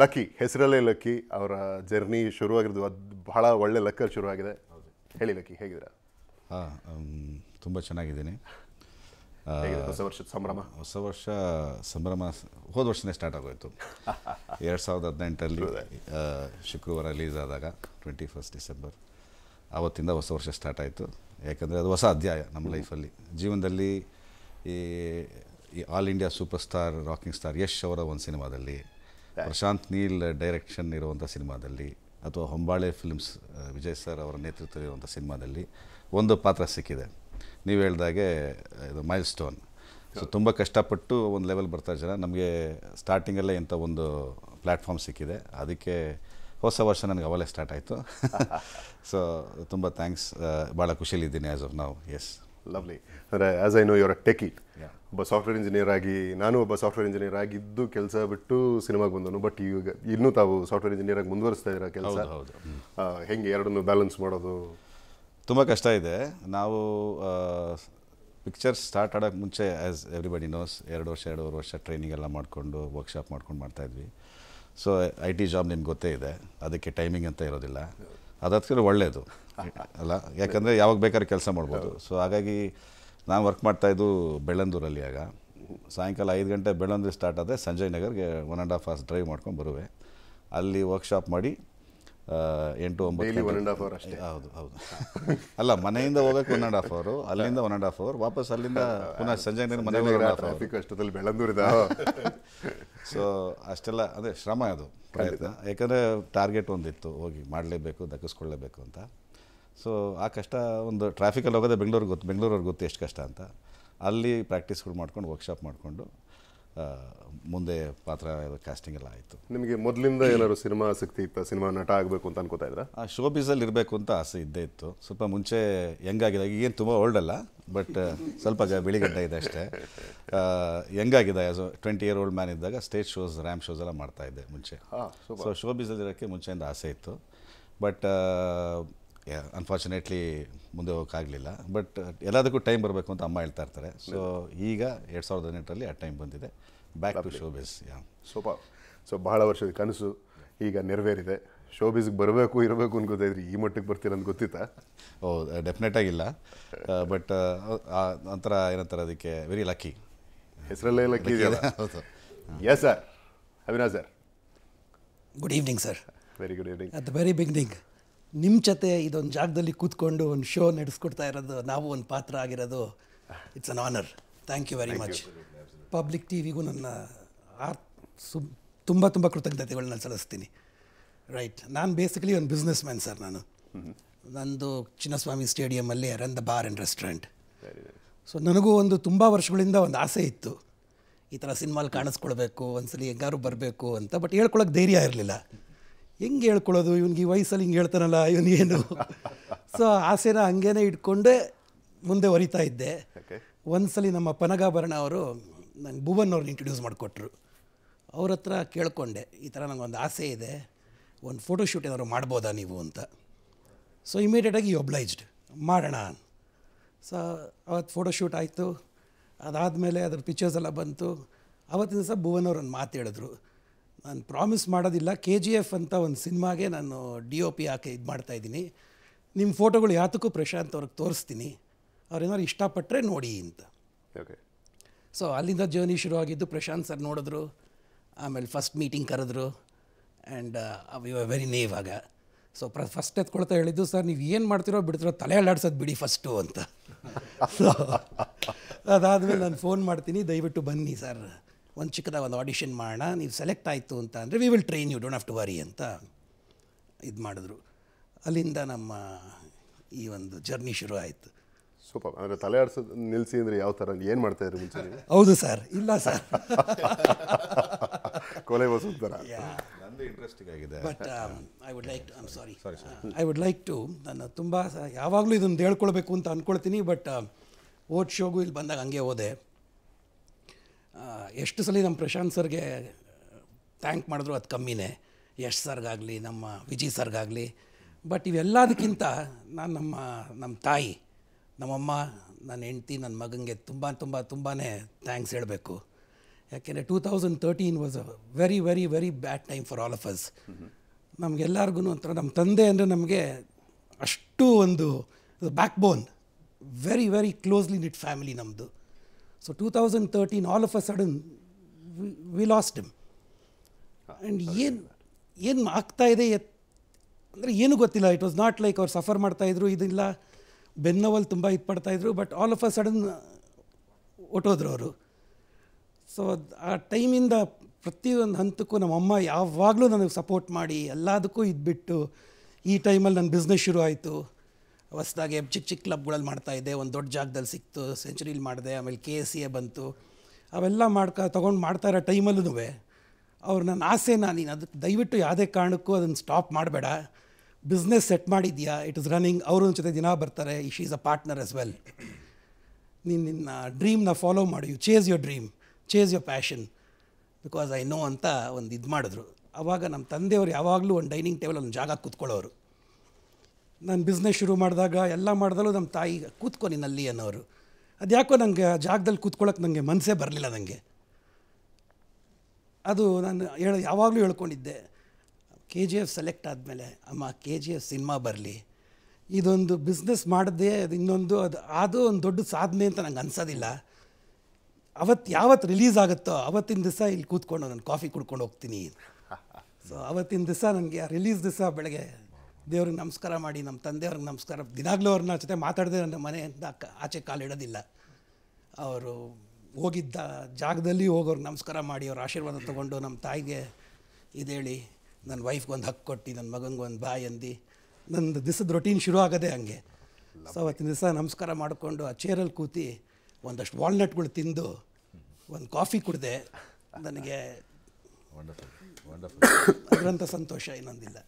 Lucky ಹೆಸರಲ್ಲೇ lucky ಅವರ journey ಶುರುವಾಗಿರೋದು ಅದು ಬಹಳ ಒಳ್ಳೆ ಲಕ್ಕಲ್ಲಿ ಶುರುವಾಗಿದೆ. ಹೇಳಿ ಲಕ್ಕಿ, ಹೇಗಿದ್ದೀರಾ? ತುಂಬ ಚೆನ್ನಾಗಿದ್ದೀನಿ. ಹೊಸ ವರ್ಷದ ಸಂಭ್ರಮ? ಹೊಸ ವರ್ಷ ಸಂಭ್ರಮ ಹೋದ ವರ್ಷನೇ ಸ್ಟಾರ್ಟ್ ಆಗೋಯಿತು. 2018 ಶುಕ್ರವಾರ ರಿಲೀಸ್ ಆದಾಗ 21 ಡಿಸೆಂಬರ್ ಆವತ್ತಿಂದ ಹೊಸ ವರ್ಷ ಸ್ಟಾರ್ಟ್ ಆಯಿತು. ಯಾಕಂದರೆ ಅದು ಹೊಸ ಅಧ್ಯಾಯ ನಮ್ಮ ಲೈಫಲ್ಲಿ. ಜೀವನದಲ್ಲಿ ಈ all India super star rocking star Yash ಅವರ ಒಂದು ಸಿನಿಮಾದಲ್ಲಿ, ಪ್ರಶಾಂತ್ ನೀಲ್ ಡೈರೆಕ್ಷನ್ ಇರುವಂಥ ಸಿನಿಮಾದಲ್ಲಿ, ಅಥವಾ ಹೊಂಬಾಳೆ ಫಿಲ್ಮ್ಸ್ ವಿಜಯ್ ಸರ್ ಅವರ ನೇತೃತ್ವದಲ್ಲಿರುವಂಥ ಸಿನಿಮಾದಲ್ಲಿ ಒಂದು ಪಾತ್ರ ಸಿಕ್ಕಿದೆ. ನೀವು ಹೇಳ್ದಾಗೆ ಇದು ಮೈಲ್ ಸ್ಟೋನ್. ಸೊ ತುಂಬ ಕಷ್ಟಪಟ್ಟು ಒಂದು ಲೆವೆಲ್ ಬರ್ತಾರೆ ಜನ. ನಮಗೆ ಸ್ಟಾರ್ಟಿಂಗಲ್ಲೇ ಇಂಥ ಒಂದು ಪ್ಲ್ಯಾಟ್ಫಾರ್ಮ್ ಸಿಕ್ಕಿದೆ. ಅದಕ್ಕೆ ಹೊಸ ವರ್ಷ ನನಗೆ ಅವಲೇ ಸ್ಟಾರ್ಟ್ ಆಯಿತು. ಸೊ ತುಂಬ ಥ್ಯಾಂಕ್ಸ್. ಭಾಳ ಖುಷಿಯಲ್ಲಿದ್ದೀನಿ ಆ್ಯಸ್ ಆಫ್ ನಾವು. Yes, lovely. ಅಂದರೆ as I know your a techie, ಒಬ್ಬ ಸಾಫ್ಟ್ವೇರ್ ಇಂಜಿನಿಯರ್ ಆಗಿ, ನಾನು ಒಬ್ಬ ಸಾಫ್ಟ್ವೇರ್ ಇಂಜಿನಿಯರ್ ಆಗಿದ್ದು ಕೆಲಸ ಬಿಟ್ಟು ಸಿನಿಮಾಗೆ ಬಂದನು. ಬಟ್ ಈಗ ಇನ್ನೂ ತಾವು ಸಾಫ್ಟ್ವೇರ್ ಇಂಜಿನಿಯರ್ ಆಗಿ ಮುಂದುವರಿಸ್ತಾ ಇದ್ದೀರಾ ಕೆಲಸ. ಹೆಂಗೆ ಎರಡನ್ನು ಬ್ಯಾಲೆನ್ಸ್ ಮಾಡೋದು? ತುಂಬ ಕಷ್ಟ ಇದೆ. ನಾವು ಪಿಕ್ಚರ್ಸ್ ಸ್ಟಾರ್ಟ್ ಆಡೋಕ್ಕೆ ಮುಂಚೆ ಆ್ಯಸ್ ಎವ್ರಿಬಡಿ ನೋಸ್ 2 ವರ್ಷ ಟ್ರೈನಿಂಗ್ ಎಲ್ಲ ಮಾಡಿಕೊಂಡು ವರ್ಕ್ಶಾಪ್ ಮಾಡ್ಕೊಂಡು ಮಾಡ್ತಾಯಿದ್ವಿ. ಸೊ IT ಜಾಬ್ ನಿಮ್ಗೆ ಗೊತ್ತೇ ಇದೆ, ಅದಕ್ಕೆ ಟೈಮಿಂಗ್ ಅಂತ ಇರೋದಿಲ್ಲ. ಅದಕ್ಕೆ ಒಳ್ಳೆಯದು ಅಲ್ಲ, ಯಾಕಂದರೆ ಯಾವಾಗ ಬೇಕಾದ್ರೆ ಕೆಲಸ ಮಾಡ್ಬೋದು. ಸೊ ಹಾಗಾಗಿ ನಾನು ವರ್ಕ್ ಮಾಡ್ತಾಯಿದ್ದು ಬೆಳ್ಳಂದೂರಲ್ಲಿ. ಆಗ ಸಾಯಂಕಾಲ 5 ಗಂಟೆ ಬೆಳ್ಳಂದೂರು ಸ್ಟಾರ್ಟ್ ಆದರೆ ಸಂಜಯ್ ನಗರ್ಗೆ 1.5 hours ಡ್ರೈವ್ ಮಾಡ್ಕೊಂಡು ಬರುವೆ. ಅಲ್ಲಿ ವರ್ಕ್ಶಾಪ್ ಮಾಡಿ 8-9 ಅಷ್ಟೇ. ಹೌದು. ಅಲ್ಲ, ಮನೆಯಿಂದ ಹೋಗೋಕ್ಕೆ 1.5 hour, ಅಲ್ಲಿಂದ 1.5 hour, ವಾಪಸ್ ಅಲ್ಲಿಂದ ಪುನಃ ಸಂಜಯ್ ನಗರ ಮನೆಗೆ 1.5 hour. ಅಷ್ಟದಲ್ಲಿ ಬೆಳ್ಳಂದೂರಿದ. ಸೊ ಅಷ್ಟೆಲ್ಲ ಅದೇ ಶ್ರಮ, ಅದು ಪ್ರಯತ್ನ. ಯಾಕಂದರೆ ಟಾರ್ಗೆಟ್ ಒಂದಿತ್ತು, ಹೋಗಿ ಮಾಡಲೇಬೇಕು, ದಕ್ಕಿಸ್ಕೊಳ್ಳೇಬೇಕು ಅಂತ. ಸೊ ಆ ಕಷ್ಟ ಒಂದು ಟ್ರಾಫಿಕಲ್ಲಿ ಹೋಗೋದೇ ಬೆಂಗಳೂರವ್ರಿಗೆ ಗೊತ್ತು ಎಷ್ಟು ಕಷ್ಟ ಅಂತ. ಅಲ್ಲಿ ಪ್ರಾಕ್ಟೀಸ್ಗಳು ಮಾಡ್ಕೊಂಡು ವರ್ಕ್ಶಾಪ್ ಮಾಡಿಕೊಂಡು ಮುಂದೆ ಪಾತ್ರ ಕಾಸ್ಟಿಂಗ್ ಎಲ್ಲ ಆಯಿತು. ನಿಮಗೆ ಮೊದಲಿಂದ ಏನಾದ್ರು ಸಿನಿಮಾ ಆಸಕ್ತಿ ಇತ್ತು? ಸಿನಿಮಾ ನಟ ಆಗಬೇಕು ಅಂತ ಅನ್ಕೋತಾ ಇದ್ರಾ? ಶೋ ಬೀಸಲ್ಲಿ ಇರಬೇಕು ಅಂತ ಆಸೆ ಇದ್ದೇ ಇತ್ತು. ಸ್ವಲ್ಪ ಮುಂಚೆ ಹೆಂಗಾಗಿದೆ, ಈಗೇನು ತುಂಬ ಓಲ್ಡ್ ಅಲ್ಲ, ಬಟ್ ಸ್ವಲ್ಪ ಬಿಳಿಗಡ್ಡ ಇದೆ ಅಷ್ಟೇ. ಹೆಂಗಾಗಿದೆ ಆ್ಯಸ್ 20-year-old ಮ್ಯಾನ್ ಇದ್ದಾಗ ಸ್ಟೇಜ್ ಶೋಸ್, ರ್ಯಾಂಪ್ ಶೋಸ್ ಎಲ್ಲ ಮಾಡ್ತಾಯಿದ್ದೆ ಮುಂಚೆ. ಸೊ ಶೋ ಬೀಸಲ್ಲಿ ಇರೋಕ್ಕೆ ಮುಂಚೆಯಿಂದ ಆಸೆ ಇತ್ತು. ಬಟ್ ಅನ್ಫಾರ್ಚುನೇಟ್ಲಿ ಮುಂದೆ ಹೋಗೋಕ್ಕಾಗಲಿಲ್ಲ. ಬಟ್ ಎಲ್ಲದಕ್ಕೂ ಟೈಮ್ ಬರಬೇಕು ಅಂತ ಅಮ್ಮ ಹೇಳ್ತಾ ಇರ್ತಾರೆ. ಸೊ ಈಗ 2018 ಆ ಟೈಮ್ ಬಂದಿದೆ. Back to show bees. Super. So ಬಹಳ ವರ್ಷದ ಕನಸು ಈಗ ನೆರವೇರಿದೆ. ಶೋ ಬೀಸ್ಗೆ ಬರಬೇಕು ಇರಬೇಕು ಅನ್ಕೋತಾ ಇದ್ರಿ, ಈ ಮಟ್ಟಿಗೆ ಬರ್ತೀರ ಅಂತ ಗೊತ್ತಿತ್ತಾ? ಡೆಫಿನೆಟಾಗಿಲ್ಲ. ಬಟ್ ಒಂಥರ ಏನಂತಾರೆ ಅದಕ್ಕೆ, ವೆರಿ ಲಕ್ಕಿ. ಹೆಸರಲ್ಲೇ ಲಕ್ಕಿ ಇದೆಯಲ್ಲ. ಹೌದು. Yes sir. Avinash sir, good evening sir. Very good evening. At the very beginning ನಿಮ್ಮ ಜೊತೆ ಇದೊಂದು ಜಾಗದಲ್ಲಿ ಕೂತ್ಕೊಂಡು ಒಂದು ಶೋ ನಡೆಸ್ಕೊಡ್ತಾ ಇರೋದು, ನಾವು ಒಂದು ಪಾತ್ರ ಆಗಿರೋದು, it's an honour. Thank you very much. Public ಟಿವಿಗೂ ನನ್ನ ತುಂಬ ಕೃತಜ್ಞತೆಗಳನ್ನ ಸಲ್ಲಿಸ್ತೀನಿ. ರೈಟ್, ನಾನು ಬೇಸಿಕಲಿ ಒಂದು ಬಿಸ್ನೆಸ್ ಮ್ಯಾನ್ ಸರ್. ನಂದು ಚಿನ್ನಸ್ವಾಮಿ ಸ್ಟೇಡಿಯಮಲ್ಲಿ run the bar and restaurant. So ನನಗೂ ಒಂದು ತುಂಬ ವರ್ಷಗಳಿಂದ ಒಂದು ಆಸೆ ಇತ್ತು, ಈ ಥರ ಸಿನಿಮಾಲಿ ಕಾಣಿಸ್ಕೊಳ್ಬೇಕು, ಒಂದ್ಸಲಿ ಹೆಂಗಾರು ಬರಬೇಕು ಅಂತ. ಬಟ್ ಹೇಳ್ಕೊಳಕ್ಕೆ ಧೈರ್ಯ ಇರಲಿಲ್ಲ. ಹೆಂಗೆ ಹೇಳ್ಕೊಳ್ಳೋದು, ಇವ್ನಿಗೆ ಈ ವಯಸ್ಸಲ್ಲಿ ಹಿಂಗೆ ಹೇಳ್ತಾನಲ್ಲ ಇವನಿಗೇನು. ಸೊ ಆಸೆನ ಹಂಗೇನೆ ಇಟ್ಕೊಂಡೆ ಮುಂದೆ ಹೊರಿತಾ ಇದ್ದೆ. ಒಂದು ಸಲ ನಮ್ಮ ಪನಗಾಭರಣ ಅವರು ನಂಗೆ ಭುವನ್ ಅವ್ರನ್ನ ಇಂಟ್ರೊಡ್ಯೂಸ್ ಮಾಡಿಕೊಟ್ರು. ಅವ್ರ ಹತ್ರ ಕೇಳಿಕೊಂಡೆ, ಈ ಥರ ನನಗೊಂದು ಆಸೆ ಇದೆ, ಒಂದು ಫೋಟೋಶೂಟ್ ಏನಾದ್ರು ಮಾಡ್ಬೋದಾ ನೀವು ಅಂತ. ಸೊ ಇಮಿಡಿಯೇಟಾಗಿ ಒಬ್ಲೈಜ್ಡ್, ಮಾಡೋಣ. ಸೊ ಅವತ್ತು ಫೋಟೋಶೂಟ್ ಆಯಿತು. ಅದಾದಮೇಲೆ ಅದ್ರ ಪಿಕ್ಚರ್ಸ್ ಎಲ್ಲ ಬಂತು. ಆವತ್ತಿನ ದಿವಸ ಭುವನ್ ಅವ್ರು ಒಂದು ಮಾತು ಹೇಳಿದ್ರು, ನಾನು ಪ್ರಾಮಿಸ್ ಮಾಡೋದಿಲ್ಲ, KGF ಅಂತ ಒಂದು ಸಿನಿಮಾಗೆ ನಾನು DOP ಹಾಕಿ ಇದು ಮಾಡ್ತಾಯಿದ್ದೀನಿ, ನಿಮ್ಮ ಫೋಟೋಗಳು ಯಾತಕ್ಕೂ ಪ್ರಶಾಂತ್ ಅವ್ರಿಗೆ ತೋರಿಸ್ತೀನಿ, ಅವ್ರೇನಾದ್ರು ಇಷ್ಟಪಟ್ಟರೆ ನೋಡಿ ಅಂತ. ಓಕೆ. ಸೊ ಅಲ್ಲಿಂದ ಜರ್ನಿ ಶುರುವಾಗಿದ್ದು. ಪ್ರಶಾಂತ್ ಸರ್ ನೋಡಿದ್ರು, ಆಮೇಲೆ ಫಸ್ಟ್ ಮೀಟಿಂಗ್ ಕರೆದ್ರು. ಆ್ಯಂಡ್ ವೆರಿ ನೇವ್ ಆಗ. ಸೊ ಫಸ್ಟ್ ಎತ್ಕೊಳ್ತಾ ಹೇಳಿದ್ದು, ಸರ್ ನೀವು ಏನು ಮಾಡ್ತಿರೋ ಬಿಡ್ತಿರೋ ತಲೆ ಅಲ್ಲಾಡ್ಸೋದು ಬಿಡಿ ಫಸ್ಟು ಅಂತ. ಸೊ ಅದಾದಮೇಲೆ ನಾನು ಫೋನ್ ಮಾಡ್ತೀನಿ, ದಯವಿಟ್ಟು ಬನ್ನಿ ಸರ್, ಒಂದು ಚಿಕ್ಕದಾಗ ಒಂದು ಆಡಿಷನ್ ಮಾಡೋಣ, ನೀವು ಸೆಲೆಕ್ಟ್ ಆಯಿತು ಅಂತ ಅಂದರೆ we will train you, don't have to worry ಅಂತ ಇದು ಮಾಡಿದ್ರು. ಅಲ್ಲಿಂದ ನಮ್ಮ ಈ ಒಂದು ಜರ್ನಿ ಶುರು ಆಯಿತು. ಸೂಪರ್. ಅಂದರೆ ತಲೆ ಆಡ್ಸೋದು ನಿಲ್ಲಿಸಿ ಅಂದರೆ ಯಾವ ಥರ, ಏನು ಮಾಡ್ತಾಯಿದ್ರು ಮುಂಚೆ? ಹೌದು ಸರ್. ಇಲ್ಲ ಸರ್, ಕೊಲೆ ಬಸ್ ಥರ. ಇಂಟ್ರೆಸ್ಟಿಂಗ್ ಆಗಿದೆ. But I would like to ನಾನು ತುಂಬ ಯಾವಾಗಲೂ ಇದನ್ನು ಹೇಳ್ಕೊಳ್ಬೇಕು ಅಂತ ಅಂದ್ಕೊಳ್ತೀನಿ. ಬಟ್ ಓಟ್ ಶೋಗೂ ಇಲ್ಲಿ ಬಂದಾಗ ಹಂಗೆ ಹೋದೆ. ಎಷ್ಟು ಸಲ ನಮ್ಮ ಪ್ರಶಾಂತ್ ಸರ್ಗೆ ಥ್ಯಾಂಕ್ ಮಾಡಿದ್ರು ಅದು ಕಮ್ಮಿನೇ, ಯಶ್ ಸರ್ಗಾಗಲಿ ನಮ್ಮ ವಿಜಯ್ ಸರ್ಗಾಗಲಿ. ಬಟ್ ಇವೆಲ್ಲದಕ್ಕಿಂತ ನಾನು ನಮ್ಮ ತಾಯಿ, ನಮ್ಮಮ್ಮ, ನನ್ನ ಹೆಂಡ್ತಿ, ನನ್ನ ಮಗನಿಗೆ ತುಂಬಾ ಥ್ಯಾಂಕ್ಸ್ ಹೇಳಬೇಕು. ಯಾಕೆಂದರೆ 2013 was a very very very bad time for all of us. ನಮಗೆಲ್ಲರಿಗೂ ಒಂಥರ ನಮ್ಮ ತಂದೆ ಅಂದರೆ ನಮಗೆ ಅಷ್ಟು ಒಂದು backbone, very very closely knit family ನಮ್ಮದು. So 2013 all of a sudden we lost him. And ಏನು ಆಗ್ತಾಯಿದೆ ಅಂದರೆ ಏನೂ ಗೊತ್ತಿಲ್ಲ. ಇಟ್ ವಾಸ್ ನಾಟ್ ಲೈಕ್ ಅವ್ರು ಸಫರ್ ಮಾಡ್ತಾಯಿದ್ರು, ಇದಿಲ್ಲ ಬೆನ್ನೋವಲ್ಲಿ ತುಂಬ ಇದು ಪಡ್ತಾಯಿದ್ರು, but all of a sudden ಹೊಟ್ಟೋದ್ರು ಅವರು. ಸೊ ಆ ಟೈಮಿಂದ ಪ್ರತಿಯೊಂದು ಹಂತಕ್ಕೂ ನಮ್ಮಮ್ಮ ಯಾವಾಗಲೂ ನನಗೆ ಸಪೋರ್ಟ್ ಮಾಡಿ ಎಲ್ಲದಕ್ಕೂ ಇದ್ಬಿಟ್ಟು, ಈ ಟೈಮಲ್ಲಿ ನನ್ನ ಬಿಸ್ನೆಸ್ ಶುರು ಆಯಿತು. ಹೊಸದಾಗಿ ಚಿಕ್ಕ ಚಿಕ್ಕ ಕ್ಲಬ್ಗಳಲ್ಲಿ ಮಾಡ್ತಾಯಿದ್ದೆ, ಒಂದು ದೊಡ್ಡ ಜಾಗದಲ್ಲಿ ಸಿಕ್ತು, ಸೆಂಚುರಿಲಿ ಮಾಡಿದೆ, ಆಮೇಲೆ KSCA ಬಂತು. ಅವೆಲ್ಲ ತೊಗೊಂಡು ಮಾಡ್ತಾ ಇರೋ ಟೈಮಲ್ಲೂ ಅವ್ರು ನನ್ನ ಆಸೆನ, ನೀನು ಅದಕ್ಕೆ ದಯವಿಟ್ಟು ಯಾವುದೇ ಕಾರಣಕ್ಕೂ ಅದನ್ನು ಸ್ಟಾಪ್ ಮಾಡಬೇಡ, ಬಿಸ್ನೆಸ್ ಸೆಟ್ ಮಾಡಿದ್ಯಾ, ಇಟ್ ಇಸ್ ರನ್ನಿಂಗ್, ಅವ್ರ ಜೊತೆ ದಿನ ಬರ್ತಾರೆ, she is a partner as well, ನೀನು ನಿನ್ನ ಡ್ರೀಮ್ನ ಫಾಲೋ ಮಾಡಿ, you chase your dream, chase your passion, because I know ಅಂತ ಒಂದು ಇದು ಮಾಡಿದ್ರು. ಆವಾಗ ನಮ್ಮ ತಂದೆಯವರು ಯಾವಾಗಲೂ ಒಂದು ಡೈನಿಂಗ್ ಟೇಬಲ್ ಒಂದು ಜಾಗ ಕೂತ್ಕೊಳ್ಳೋರು. ನಾನು ಬಿಸ್ನೆಸ್ ಶುರು ಮಾಡಿದಾಗ ಎಲ್ಲ ಮಾಡಿದಲ್ಲೂ ನಮ್ಮ ತಾಯಿ ಕೂತ್ಕೊ ನಿನ್ನಲ್ಲಿ ಅನ್ನೋರು. ಅದ್ಯಾಕೋ ನನಗೆ ಜಾಗದಲ್ಲಿ ಕೂತ್ಕೊಳ್ಳೋಕೆ ನನಗೆ ಮನಸ್ಸೇ ಬರಲಿಲ್ಲ. ನನಗೆ ಅದು ನಾನು ಯಾವಾಗಲೂ ಹೇಳ್ಕೊಂಡಿದ್ದೆ, KGF ಸೆಲೆಕ್ಟ್ ಆದಮೇಲೆ ಅಮ್ಮ KGF ಸಿನಿಮಾ ಬರಲಿ, ಇದೊಂದು ಬಿಸ್ನೆಸ್ ಮಾಡಿದೆ, ಅದು ಇನ್ನೊಂದು ಅದು ಒಂದು ದೊಡ್ಡ ಸಾಧನೆ ಅಂತ ನಂಗೆ ಅನ್ಸೋದಿಲ್ಲ. ಯಾವತ್ತು ರಿಲೀಸ್ ಆಗುತ್ತೋ ಅವತ್ತಿನ ದಿವಸ ಇಲ್ಲಿ ಕೂತ್ಕೊಂಡು ನಾನು ಕಾಫಿ ಕುಡ್ಕೊಂಡು ಹೋಗ್ತೀನಿ. ಸೊ ಅವತ್ತಿನ ದಿವಸ ನನಗೆ ಆ ರಿಲೀಸ್ ದಿವಸ ಬೆಳಗ್ಗೆ ದೇವ್ರಿಗೆ ನಮಸ್ಕಾರ ಮಾಡಿ, ನಮ್ಮ ತಂದೆಯವ್ರಿಗೆ ನಮಸ್ಕಾರ, ದಿನಾಗಲೂ ಅವ್ರನ್ನ ಜೊತೆ ಮಾತಾಡಿದೆ, ನನ್ನ ಮನೆಯಿಂದ ಆಚೆ ಕಾಲಿಡೋದಿಲ್ಲ. ಅವರು ಹೋಗಿದ್ದ ಜಾಗದಲ್ಲಿ ಹೋಗೋರ್ಗೆ ನಮಸ್ಕಾರ ಮಾಡಿ ಅವ್ರ ಆಶೀರ್ವಾದ ತೊಗೊಂಡು ನಮ್ಮ ತಾಯಿಗೆ ಇದೇಳಿ, ನನ್ನ ವೈಫ್ಗೆ ಒಂದು ಹಕ್ಕು ಕೊಟ್ಟು, ನನ್ನ ಮಗನಿಗೆ ಒಂದು ಬಾಯ್ ಅಂದು, ನಂದು ದಿವಸದ ರೊಟೀನ್ ಶುರು ಆಗೋದೇ ಹಂಗೆ. ಸೊ ಅವತ್ತಿನ ದಿವಸ ನಮಸ್ಕಾರ ಮಾಡಿಕೊಂಡು ಆ ಚೇರಲ್ಲಿ ಕೂತಿ ಒಂದಷ್ಟು ವಾಲ್ನಟ್ಗಳು ತಿಂದು ಒಂದು ಕಾಫಿ ಕುಡಿದೆ. ನನಗೆ ಅದರಂಥ ಸಂತೋಷ ಇನ್ನೊಂದಿಲ್ಲ.